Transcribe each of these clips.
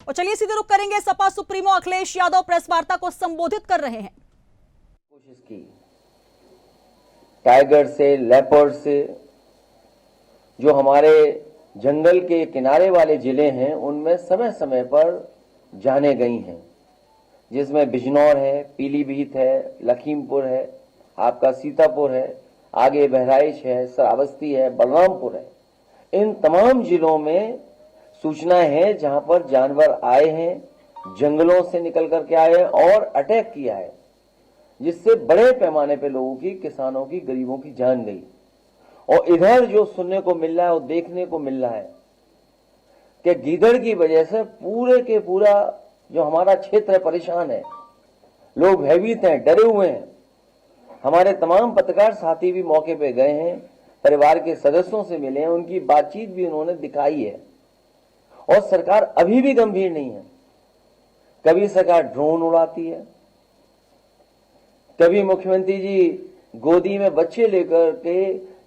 और चलिए सीधे रुख करेंगे, सपा सुप्रीमो अखिलेश यादव प्रेस वार्ता को संबोधित कर रहे हैं। कोशिश की टाइगर से, लेपर्ड से, जो हमारे जंगल के किनारे वाले जिले हैं उनमें समय समय पर जाने गई हैं, जिसमें बिजनौर है, पीलीभीत है, लखीमपुर है, आपका सीतापुर है, आगे बहराइच है, श्रावस्ती है, बलरामपुर है। इन तमाम जिलों में सूचनाएं हैं जहां पर जानवर आए हैं, जंगलों से निकल करके आए हैं और अटैक किया है, जिससे बड़े पैमाने पे लोगों की, किसानों की, गरीबों की जान गई। और इधर जो सुनने को मिल रहा है और देखने को मिल रहा है कि गीदड़ की वजह से पूरे के पूरा जो हमारा क्षेत्र है परेशान है, लोग भयभीत हैं, डरे हुए हैं। हमारे तमाम पत्रकार साथी भी मौके पे गए हैं, परिवार के सदस्यों से मिले हैं, उनकी बातचीत भी उन्होंने दिखाई है। और सरकार अभी भी गंभीर नहीं है। कभी सरकार ड्रोन उड़ाती है, कभी मुख्यमंत्री जी गोदी में बच्चे लेकर के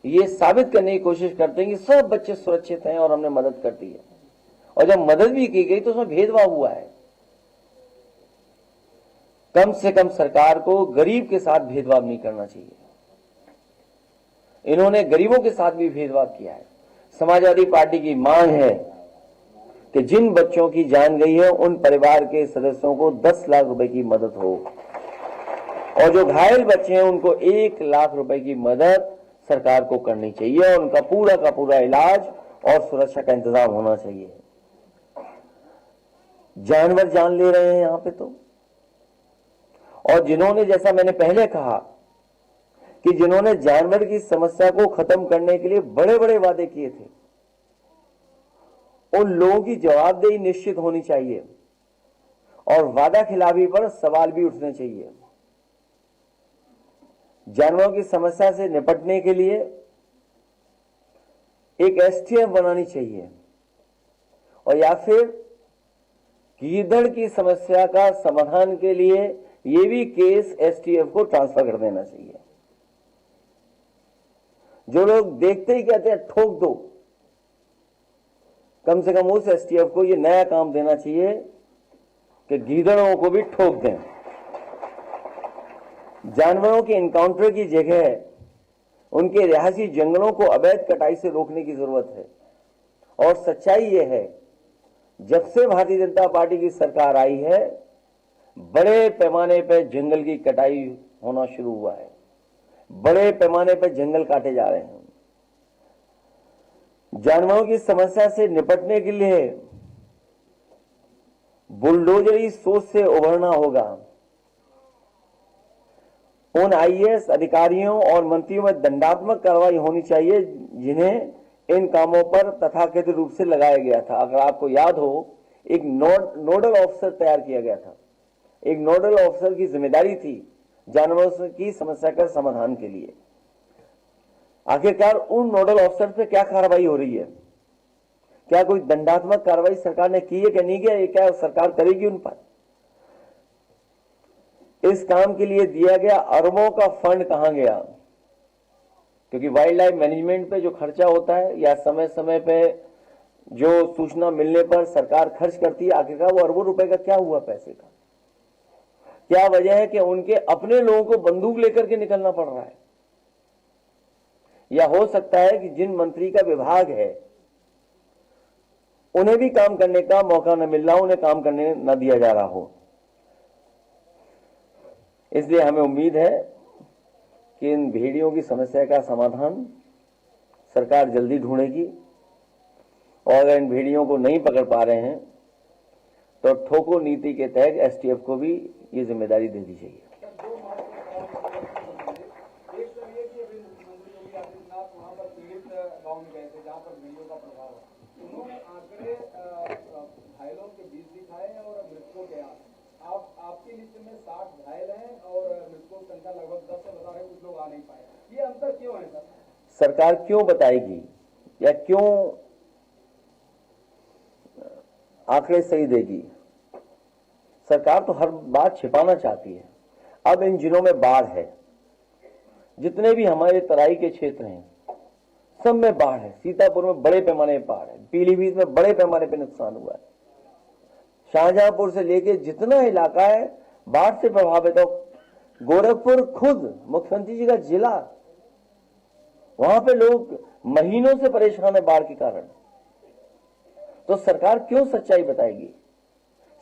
ये साबित करने की कोशिश करते हैं कि सब बच्चे सुरक्षित हैं और हमने मदद कर दी है। और जब मदद भी की गई तो उसमें भेदभाव हुआ है। कम से कम सरकार को गरीब के साथ भेदभाव नहीं करना चाहिए। इन्होंने गरीबों के साथ भी भेदभाव किया है। समाजवादी पार्टी की मांग है कि जिन बच्चों की जान गई है उन परिवार के सदस्यों को 10 लाख रुपए की मदद हो, और जो घायल बच्चे हैं उनको 1 लाख रुपए की मदद सरकार को करनी चाहिए और उनका पूरा का पूरा इलाज और सुरक्षा का इंतजाम होना चाहिए। जानवर जान ले रहे हैं यहां पे तो। और जिन्होंने, जैसा मैंने पहले कहा कि जिन्होंने जानवर की समस्या को खत्म करने के लिए बड़े बड़े वादे किए थे, उन लोगों की जवाबदेही निश्चित होनी चाहिए और वादा खिलाफी पर सवाल भी उठने चाहिए। जानवरों की समस्या से निपटने के लिए एक एसटीएफ बनानी चाहिए, और या फिर गीदड़ की समस्या का समाधान के लिए ये भी केस एसटीएफ को ट्रांसफर कर देना चाहिए। जो लोग देखते ही कहते हैं ठोक दो, कम से कम उस एसटीएफ को ये नया काम देना चाहिए कि गीदड़ों को भी ठोक दें। जानवरों के इनकाउंटर की जगह उनके रिहायशी जंगलों को अवैध कटाई से रोकने की जरूरत है। और सच्चाई यह है, जब से भारतीय जनता पार्टी की सरकार आई है, बड़े पैमाने पर जंगल की कटाई होना शुरू हुआ है। बड़े पैमाने पर जंगल काटे जा रहे हैं। जानवरों की समस्या से निपटने के लिए बुलडोजरी सोच से उभरना होगा। उन आईएएस अधिकारियों और मंत्रियों में दंडात्मक कार्रवाई होनी चाहिए जिन्हें इन कामों पर तथाकथित रूप से लगाया गया था। अगर आपको याद हो, एक नोडल ऑफिसर तैयार किया गया था। एक नोडल ऑफिसर की जिम्मेदारी थी जानवरों की समस्या का समाधान के लिए। आखिरकार उन नोडल ऑफिसर पे क्या कार्रवाई हो रही है? क्या कोई दंडात्मक कार्रवाई सरकार ने की है कि नहीं किया? ये क्या सरकार करेगी उन पर? इस काम के लिए दिया गया अरबों का फंड कहां गया? क्योंकि वाइल्ड लाइफ मैनेजमेंट पे जो खर्चा होता है या समय समय पे जो सूचना मिलने पर सरकार खर्च करती है, आखिरकार वो अरबों रुपए का क्या हुआ पैसे का? क्या वजह है कि उनके अपने लोगों को बंदूक लेकर के निकलना पड़ रहा है? या हो सकता है कि जिन मंत्री का विभाग है उन्हें भी काम करने का मौका न मिल रहा हो, उन्हें काम करने न दिया जा रहा हो। इसलिए हमें उम्मीद है कि इन भेड़ियों की समस्या का समाधान सरकार जल्दी ढूंढेगी, और अगर इन भेड़ियों को नहीं पकड़ पा रहे हैं तो ठोको नीति के तहत एसटीएफ को भी ये जिम्मेदारी दे दी जाएगी। आपकी लिस्ट में 60 घायल हैं और मृतकों की संख्या लगभग 10 से बता रहे, कुछ लोग आ नहीं पाए। ये अंतर क्यों है सर? सरकार क्यों बताएगी या क्यों आंकड़े सही देगी? सरकार तो हर बात छिपाना चाहती है। अब इन जिलों में बाढ़ है, जितने भी हमारे तराई के क्षेत्र हैं सब में बाढ़ है। सीतापुर में बड़े पैमाने पर बाढ़ है, पीलीभीत में बड़े पैमाने पर नुकसान हुआ है, शाहजहांपुर से लेके जितना इलाका है बाढ़ से प्रभावित हो, गोरखपुर खुद मुख्यमंत्री जी का जिला, वहां पे लोग महीनों से परेशान है बाढ़ के कारण। तो सरकार क्यों सच्चाई बताएगी?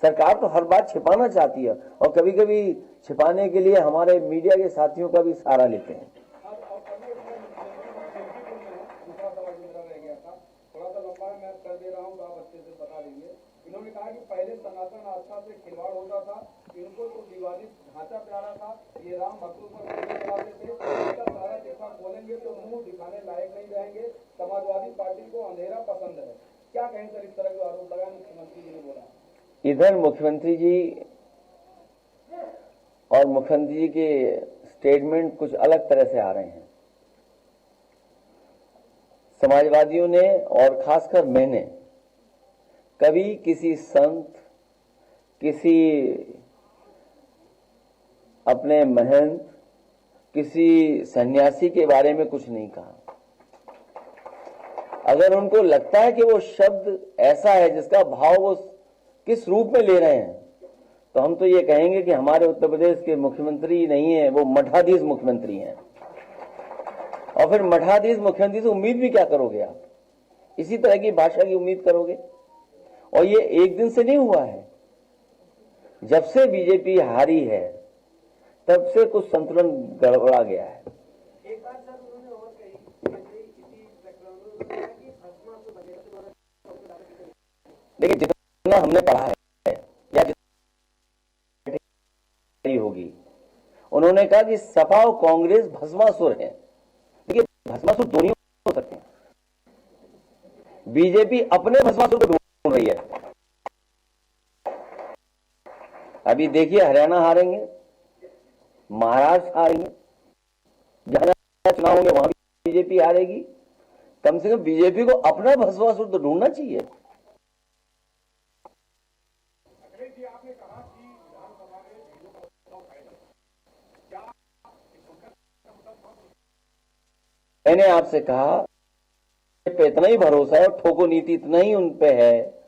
सरकार तो हर बात छिपाना चाहती है और कभी कभी छिपाने के लिए हमारे मीडिया के साथियों का भी सहारा लेते हैं। दूसरा सवाल मेरा रह गया था, थोड़ा सा लंबा मैं कर दे रहा हूँ तो आप अच्छे से बता देंगे। इन्होंने कहा कि पहले सनातन आस्था से खिलवाड़ होता था, इनको तो विवादित ढांचा प्यारा था, ये राम भक्तों पर चलाते थे, इसका सारा चिट्ठा खोलेंगे तो मुंह दिखाने लायक नहीं रहेंगे, समाजवादी पार्टी को अंधेरा पसंद है। क्या कहें सर, इस तरह के आरोप लगाए मुख्यमंत्री जी ने बोला। इधर मुख्यमंत्री जी और मुख्यमंत्री जी के स्टेटमेंट कुछ अलग तरह से आ रहे हैं। समाजवादियों ने और खासकर मैंने कभी किसी संत, किसी अपने महंत, किसी सन्यासी के बारे में कुछ नहीं कहा। अगर उनको लगता है कि वो शब्द ऐसा है जिसका भाव वो किस रूप में ले रहे हैं, तो हम तो ये कहेंगे कि हमारे उत्तर प्रदेश के मुख्यमंत्री नहीं है, वो मठाधीश मुख्यमंत्री हैं। और फिर मठाधीश मुख्यमंत्री से उम्मीद भी क्या करोगे आप? इसी तरह की भाषा की उम्मीद करोगे? और ये एक दिन से नहीं हुआ है। जब से बीजेपी हारी है तब से कुछ संतुलन गड़बड़ा गया है। एक बात सर उन्होंने और कही, इसी प्रकरण की भस्मासुर वगैरह। लेकिन जितना हमने पढ़ा है या जितनी होगी, उन्होंने कहा कि सपा और कांग्रेस भस्मासुर है। देखिए, भस्मासुर दोनों हो सकते हैं। बीजेपी अपने भस्मासुर को ढूंढ रही है। अभी देखिए, हरियाणा हारेंगे, महाराष्ट्र हारेंगे, जहां चुनाव होंगे वहां भी बीजेपी हारेगी। कम से कम बीजेपी को अपना भस्मासुर तो ढूंढना चाहिए। आपने कहा कि विधानसभा में मैंने आपसे कहा पे इतना ही भरोसा है और ठोको नीति इतना ही उन पे है